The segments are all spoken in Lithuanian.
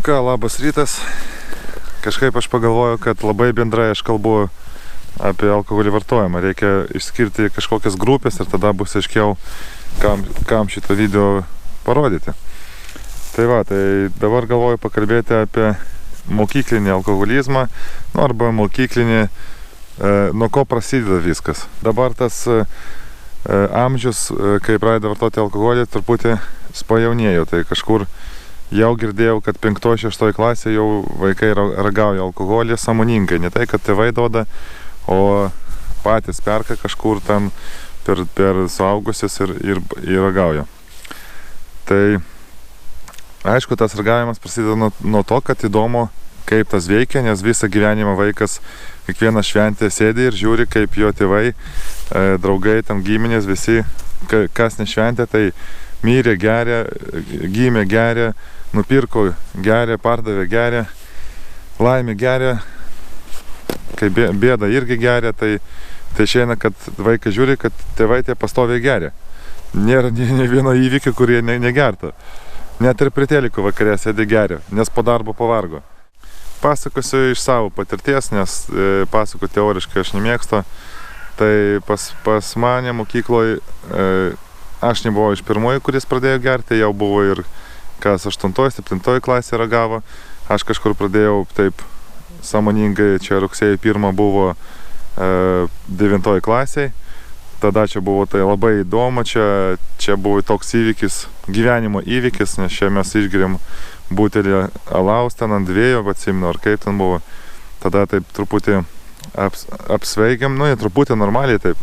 Ką, labas rytas. Kažkaip aš pagalvoju, kad labai bendrai aš kalbu apie alkoholį vartojimą. Reikia išskirti kažkokias grupės ir tada bus aiškiau, kam šitą video parodyti. Tai va, tai dabar galvoju pakalbėti apie mokyklinį alkoholizmą, arba mokyklinį, nuo ko prasideda viskas. Dabar tas amžius, kai pradeda vartoti alkoholį, truputį pajaunėjo, tai kažkur jau girdėjau, kad 5-6 klasė jau vaikai ragauja alkoholį sąmoningai, ne tai, kad tėvai duoda, o patys perka kažkur ten per suaugusius ir ragauja. Tai aišku, tas ragavimas prasideda nuo to, kad įdomu, kaip tas veikia, nes visą gyvenimą vaikas kiekvieną šventę sėdi ir žiūri, kaip jo tėvai, draugai, tam giminės, visi, kas nešventė, tai mirė, geria, gimė, geria, nupirko, geria, pardavė, geria, laimė, geria, kai bėda irgi geria, tai išeina, kad vaikas žiūri, kad tėvai tie pastoviai geria. Nėra nei vieno įvykio, kurie negertų. Net ir prie teliko vakarė sėdi geria, nes po darbo pavargo. Pasakosiu iš savo patirties, nes pasako teoriškai aš nemėgstu. Tai pas mane mokykloje aš nebuvau iš pirmųjų, kuris pradėjo gerti, jau buvo ir kas 8-7 klasė ragavo. Aš kažkur pradėjau taip sąmoningai, čia rugsėjo 1 buvo 9 klasiai. Tada čia buvo tai labai įdomu, čia buvo toks įvykis, gyvenimo įvykis, nes čia mes išgeriam butelį alaus ten ant 2, atsimenu, ar kaip ten buvo. Tada taip truputį apsveigiam, ne truputį normaliai taip,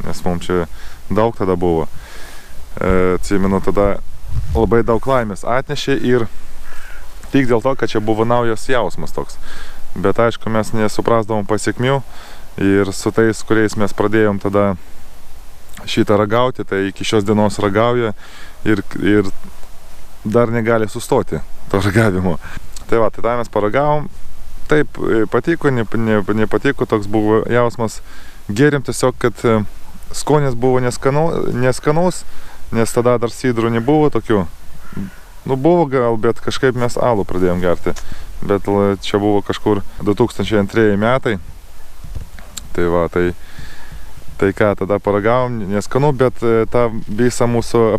nes mums čia daug tada buvo. Atsimenu, tada labai daug laimės atnešė ir tik dėl to, kad čia buvo naujas jausmas toks. Bet aišku, mes nesuprasdavom pasiekmių ir su tais, kuriais mes pradėjom tada šitą ragauti, tai iki šios dienos ragauja ir dar negali sustoti to ragavimo. Tai va, tai mes paragavom. Taip, patiko, nepatiko, toks buvo jausmas. Gėrim tiesiog, kad skonis buvo neskanus, nes tada dar sidrų nebuvo tokių. Nu, buvo gal, bet kažkaip mes alų pradėjom gerti. Bet čia buvo kažkur 2002 metai. Tai va, tai ką, tada paragavom, neskanu, bet ta visa mūsų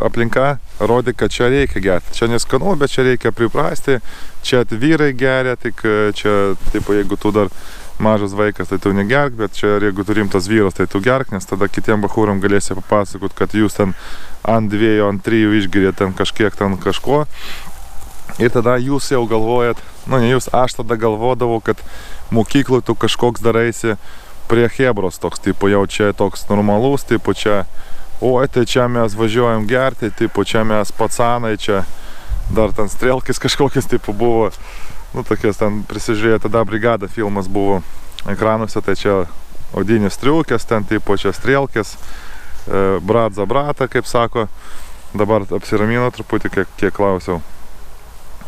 aplinka rodė, kad čia reikia gerti. Čia neskanu, bet čia reikia priprasti. Čia vyrai geria, tik čia, tipo, jeigu tu dar mažas vaikas, tai tu negerk, bet čia jeigu tu rimtas vyras, tai tu gerk, nes tada kitiem bachūram galėsi papasakot, kad jūs ten ant 2, ant 3 išgerėt ten kažkiek ten kažko. Ir tada jūs jau galvojat, nu ne jūs, aš tada galvodavau, kad mokykloj tu kažkoks daraisi prie chebros toks, tipo jau čia toks normalus, tipo čia, oi, tai čia mes važiuojam gerti, tipo čia mes pacanai, čia dar ten strelkis kažkokias, tipo buvo. Nu, tokias ten prisižiūrėjo, tada Brigada filmas buvo ekranuose, tai čia odinis striukės, ten tipo čia strelkės, brat za bratą, kaip sako. Dabar apsiramino truputį, kiek klausiau.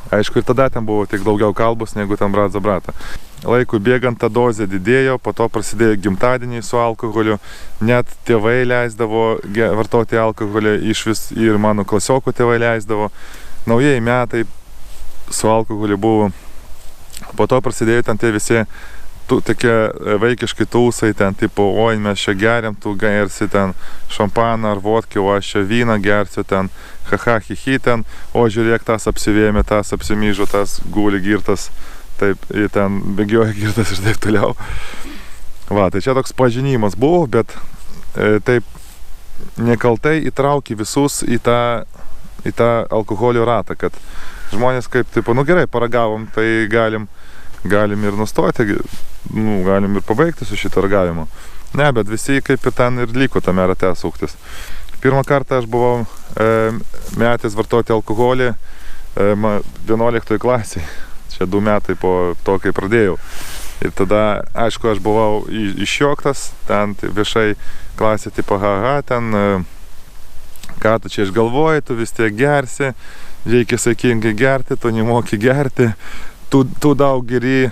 Aišku, ir tada ten buvo tik daugiau kalbos, negu ten brat za bratą. Laikui bėgant ta dozė didėjo, po to prasidėjo gimtadieniai su alkoholiu. Net tėvai leisdavo vartoti alkoholį, išvis ir mano klasiokų tėvai leisdavo. Naujieji metai su alkoholiu buvo. Po to prasidėjo ten tie visi tokie vaikiški tūsai, ten tipo, oi, mes čia geriam, tu gersi ten šampaną ar vodkę, o aš čia vyną gersiu ten, haha, hihi ten, o žiūrėk, tas apsivėmė, tas apsimyžo, tas guli girtas, taip, ten bėgioja girtas ir taip toliau. Va, tai čia toks pažinimas buvo, bet taip nekaltai įtraukė visus į tą alkoholio ratą, kad žmonės kaip, tipo, nu gerai, paragavom, tai galim ir nustoti, nu, galim ir pabaigti su šitą ragavimu. Ne, bet visi kaip ir ten ir liko tame rate suktis. Pirmą kartą aš buvau metęs vartoti alkoholį 11 klasiai. Čia 2 metai po to, kai pradėjau. Ir tada, aišku, aš buvau išjuoktas, ten viešai klasė, tipo, haha, ten, ką tu čia išgalvoji, tu vis tiek gersi, reikia saikingai gerti, tu nemoki gerti, tu daug geri,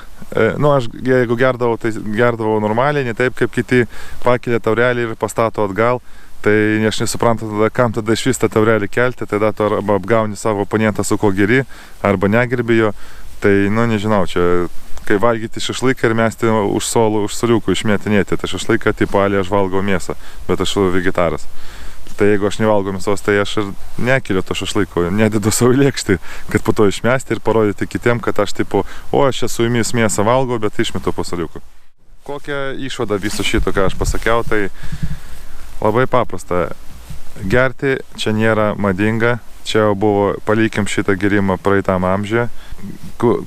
nu aš jeigu gerdavau, tai gerdavau normaliai, ne taip kaip kiti pakelia taurelį ir pastato atgal, Tai aš nesuprantu tada, kam tada iš vis tą taurelį kelti, tada tu arba apgauni savo oponentą su kuo geri, arba negerbi jo. Tai, nu, nežinau, čia, kai valgyti šašlyką ir mesti už solų, už suriukų išmetinėti, tai šašlyką, tipo, alį aš valgau mėsą, bet aš esu vegetaras. Tai jeigu aš nevalgau mėsos, tai aš ir nekeliu to šašlyko, nededu savo lėkštį, kad po to išmesti ir parodyti kitiem, kad aš, tipo, o, aš su jumis mėsą valgau, bet išmetu po suriukų. Kokią išvadą viso šito, ką aš pasakiau, tai labai paprasta. Gerti čia nėra madinga, čia jau buvo, palikim šitą gerimą praeitam amžiuje,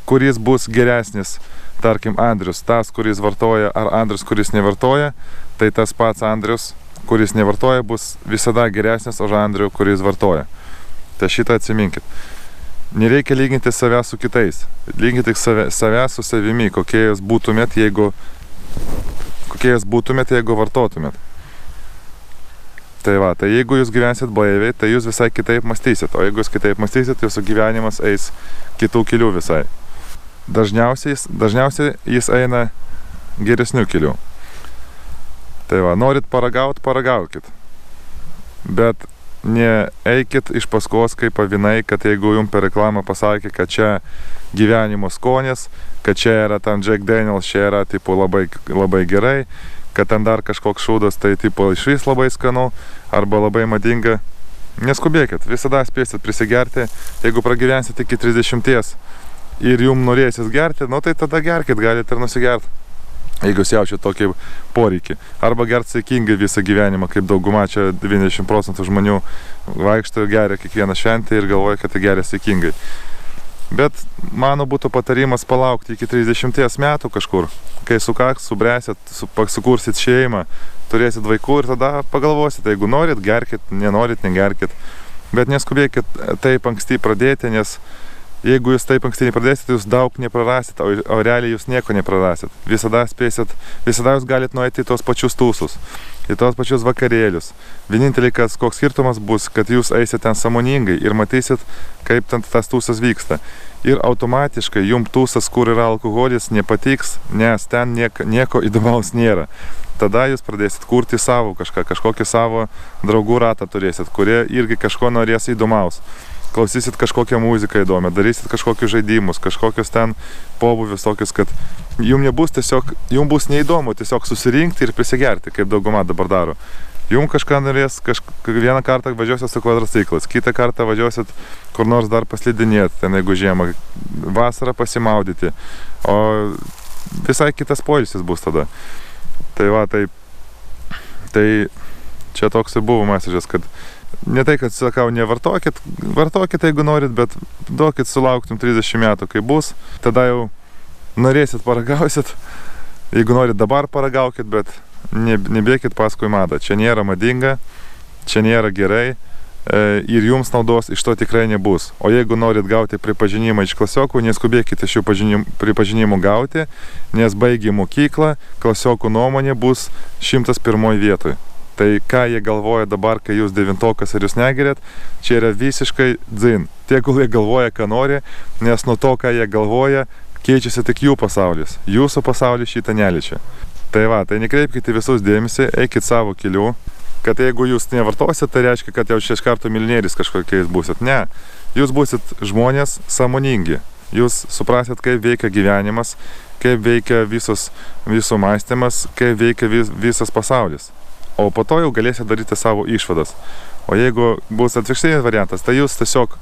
kuris bus geresnis, tarkim, Andrius, tas, kuris vartoja, ar Andrius, kuris nevartoja, tai tas pats Andrius, kuris nevartoja, bus visada geresnis už Andrių, kuris vartoja. Tai šitą atsiminkit. Nereikia lyginti save su kitais. Lyginti save su savimi, kokie jūs būtumėt, jeigu vartotumėt. Tai va, tai jeigu jūs gyvensit blaiviai, tai jūs visai kitaip mąstysit. O jeigu jūs kitaip mąstysit, jūsų gyvenimas eis kitų kelių visai. Dažniausiai jis eina geresnių kelių. Tai va, norit paragaukit. Bet ne eikit iš paskos kaip avinai, kad jeigu jums per reklamą pasakė, kad čia gyvenimo skonis, kad čia yra tam Jack Daniels, čia yra tipo labai, labai gerai, kad ten dar kažkoks šūdas, tai tipo iš vis labai skanu, arba labai madinga. Neskubėkit, visada spėsit prisigerti, jeigu pragyvensit iki 30 ir jums norėsis gerti, nu tai tada gerkit, galite ir nusigerti. Jeigu jaučiat tokį poreikį. Arba gert saikingai visą gyvenimą, kaip dauguma čia 90% žmonių vaikšto, geria kiekvieną šventę ir galvoja, kad tai geria saikingai. Bet mano būtų patarimas palaukti iki 30 metų kažkur. Kai sukaks, subręsit, sukursit šeimą, turėsit vaikų ir tada pagalvosit, jeigu norit, gerkit, nenorit, negerkit. Bet neskubėkit taip anksti pradėti, nes jeigu jūs taip anksti nepradėsit, jūs daug neprarasit, o realiai jūs nieko neprarasit. Visada spėsit, visada jūs galit nueiti į tos pačius tūsus, į tos pačius vakarėlius. Vienintelį, koks skirtumas bus, kad jūs eisit ten sąmoningai ir matysit, kaip ten tas tūsas vyksta. Ir automatiškai jums tūsas, kur yra alkoholis, nepatiks, nes ten nieko įdomaus nėra. Tada jūs pradėsit kurti savo kažkokį savo draugų ratą turėsit, kurie irgi kažko norės įdomaus. Klausysit kažkokią muziką įdomią, darysit kažkokius žaidimus, kažkokius ten pobūvius tokius, kad jums bus neįdomu tiesiog susirinkti ir prisigerti, kaip dauguma dabar daro. Jums kažką norės, vieną kartą važiuosit su kvadrociklas, kitą kartą važiuosit kur nors dar paslidinėti, ten jeigu žiemą, vasarą pasimaudyti, o visai kitas poilsis bus tada. Tai va, tai čia toks ir buvo mesažas, kad ne tai, kad sakau, nevartokit, vartokit, jeigu norit, bet duokit sulauktum 30 metų, kai bus, tada jau norėsit, paragausit, jeigu norit dabar paragaukit, bet nebėkit paskui madą, čia nėra madinga, čia nėra gerai ir jums naudos iš to tikrai nebus. O jeigu norit gauti pripažinimą iš klasiokų, neskubėkite šių pripažinimų gauti, nes baigę mokyklą, klasiokų nuomonė bus 101 vietoj. Tai ką jie galvoja dabar, kai jūs 9-okas ir jūs negerėt, čia yra visiškai dzin. Tegul jie galvoja, ką nori, nes nuo to, ką jie galvoja, keičiasi tik jų pasaulis. Jūsų pasaulis šitą neliečia. Tai va, tai nekreipkite visus dėmesį, eikit savo keliu, kad jeigu jūs nevartosit, tai reiškia, kad jau iš karto milijonierius kažkokiais būsit. Ne, jūs būsit žmonės sąmoningi. Jūs suprasit, kaip veikia gyvenimas, kaip veikia visų mąstymas, kaip veikia visas pasaulis. O po to jau galėsite daryti savo išvadas. O jeigu bus atvirkštinis variantas, tai jūs tiesiog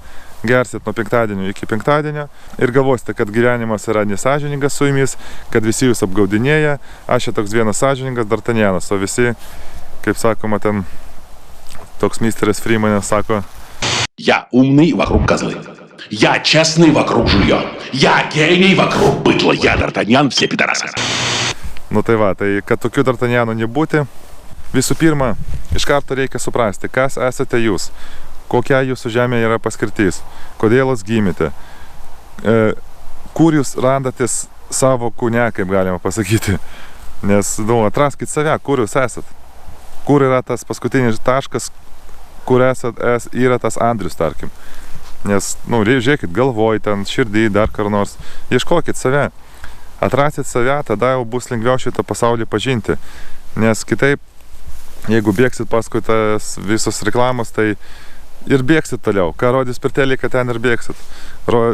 gersit nuo penktadienio iki penktadienio ir galvosite, kad gyvenimas yra nesąžiningas su jumis, kad visi jūs apgaudinėja, aš čia toks vienas sąžiningas D'Artagnanas, o visi, kaip sakoma, ten toks misteris Freemanas sako: Я умный, вокруг козлы. Я честный, вокруг жулье. Я гений, вокруг быдло. Я D'Artagnan, все пидорасы. Nu tai va, tai kad tokių D'Artagnanų nebūti, visų pirma, iš karto reikia suprasti, kas esate jūs, kokia jūsų žemė yra paskirtis, kodėl jūs gimėte, kur jūs randatės savo kūne, kaip galima pasakyti. Nes, atraskit save, kur jūs esat, kur yra tas paskutinis taškas, kur yra tas Andrius, tarkim. Nes, žiūrėkit, galvoj, ten širdį, dar kar nors, ieškokit save. Atrasit save, tada jau bus lengviau šitą pasaulį pažinti, nes kitaip Jeigu bėgsit paskui tas visos reklamos, tai ir bėgsit toliau. Ką rodys per teliką, ten ir bėgsit.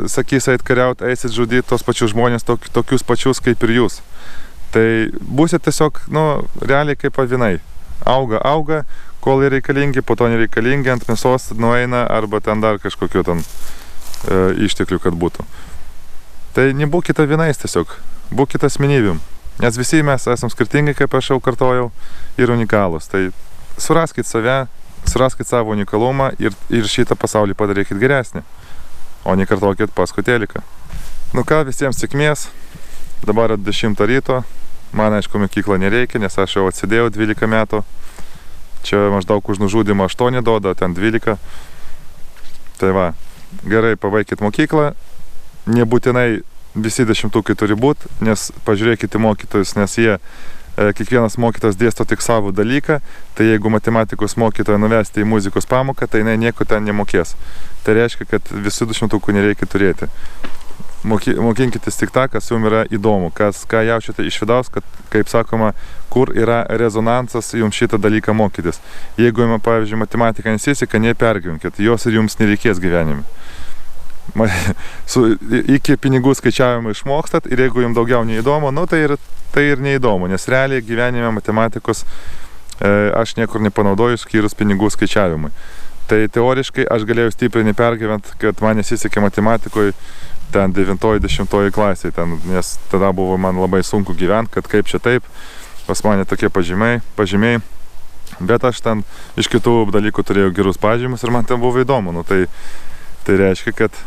Sakys, eit kariaut, eisit žudyti tos pačius žmonės, tokius pačius kaip ir jūs. Tai būsit tiesiog, realiai kaip avinai. Auga, kol yra reikalingi, po to nereikalingi, ant mėsos nueina, arba ten dar kažkokiu ten išteklių, kad būtų. Tai nebūkite avinais tiesiog, būkite asmenybėm. Nes visi mes esam skirtingi, kaip aš jau kartojau, ir unikalūs. Tai suraskit save, suraskit savo unikalumą ir šitą pasaulį padarykit geresnį. O nekartokit paskui teliką. Ką, visiems sėkmės. Dabar 10 ryto. Man, aišku, mokyklą nereikia, nes aš jau atsidėjau 12 metų. Čia maždaug už nužudimą 8 duoda, ten 12. Tai va, gerai pabaikit mokyklą. Nebūtinai visi 10-tukai turi būti, nes pažiūrėkite mokytojus, nes kiekvienas mokytojas dėsto tik savo dalyką, tai jeigu matematikos mokytoją nuvesti į muzikos pamoką, tai jinai nieko ten nemokės. Tai reiškia, kad visų 10-tukų nereikia turėti. Mokinkitės tik tą, kas jums yra įdomu, ką jaučiate iš vidaus, kad, kaip sakoma, kur yra rezonansas jums šitą dalyką mokytis. Jeigu jums, pavyzdžiui, matematika nesiseka, nepergyvenkit, jos ir jums nereikės gyvenime. Iki pinigų skaičiavimo išmokstat ir jeigu jums daugiau neįdomu, tai ir neįdomu, nes realiai gyvenime matematikos aš niekur nepanaudoju skyrus pinigų skaičiavimui. Tai teoriškai aš galėjau stipriai nepergyvent, kad man nesisekė matematikoje ten 9-10 klasėje, nes tada buvo man labai sunku gyventi, kad kaip čia taip, pas mane tokie pažymiai, bet aš ten iš kitų dalykų turėjau gerus pažymius ir man ten buvo įdomu. Tai reiškia, kad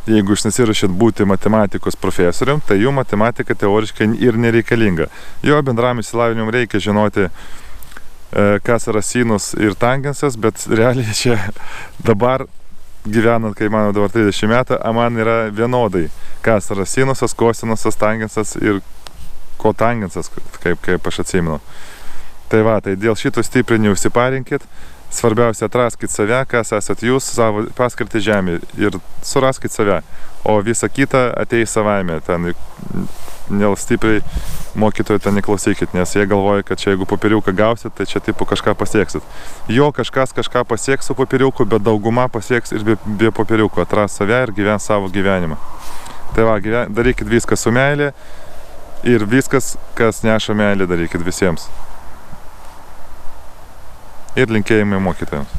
jeigu jūs nesiruošit būti matematikos profesorium, tai jų matematika teoriškai ir nereikalinga. Jo bendram išsilavinimui reikia žinoti, kas yra sinus ir tangensas, bet realiai čia dabar gyvenant, kai man dabar 30 metų, man yra vienodai, kas yra sinusas, kosinusas, tangensas ir kotangensas, kaip aš atsimenu. Tai va, tai dėl šito stipriai neužsiparinkit. Svarbiausia, atraskit save, kas esat jūs, savo paskirtį žemė ir suraskit save, o visa kita ateis savaime. Ten stipriai mokytojų ten neklausykit, nes jie galvoja, kad čia jeigu popieriuką gausit, tai čia tipo kažką pasieksit. Jo, kažkas kažką pasieks su popieriuku, bet dauguma pasieks ir be popieriuko. Atras save ir gyvens savo gyvenimą. Tai va, darykit viską su meilė ir viskas, kas neša meilė, darykit visiems. Ir linkėjimai mokytojams.